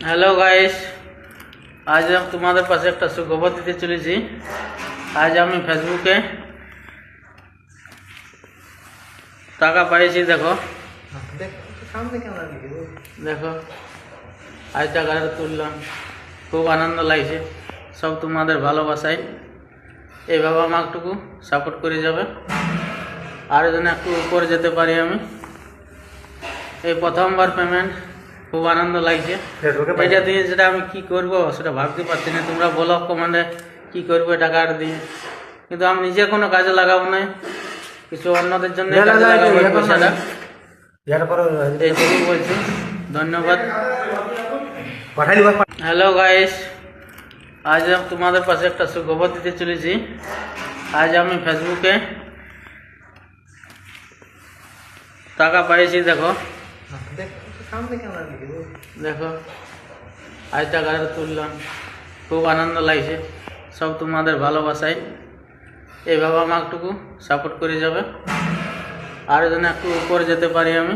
Hello guys, আজ আমি তোমাদের পাশে একটা সুখবর দিতে চলেছি। আজ আমি ফেসবুকে টাকা পাইছি। দেখো দেখো, আজ টাকাটা তুললাম, খুব আনন্দ লাগছে। সব তোমাদের ভালোবাসায় এইভাবে আমাকটুকু সাপোর্ট করে যাবে, আর যেন একটু উপরে যেতে পারি আমি। এই প্রথমবার পেমেন্ট, খুব আনন্দ লাগছে। এটা দিয়ে যেটা আমি কি করব সেটা ভাবতে পারছি না। তোমরা বলো কমেন্টে কি করবে টাকাটা দিয়ে, কিন্তু আমি নিজে কোনো কাজে লাগাবো না, কিছু অন্যদের জন্য কাজে লাগাবো এই পয়সাটা। এইটুকু বলছি, ধন্যবাদ। হ্যালো গাইস, আজ আমি তোমাদের পাশে একটা সুখবর দিতে চলেছি। আজ আমি ফেসবুকে টাকা পাইছি। দেখো দেখো, আজ টাকাটা তুললাম, খুব আনন্দ লাগছে। সব তোমাদের ভালোবাসায় এইভাবে আমাকটুকু সাপোর্ট করে যাবে, আর যেন একটু উপরে যেতে পারি আমি।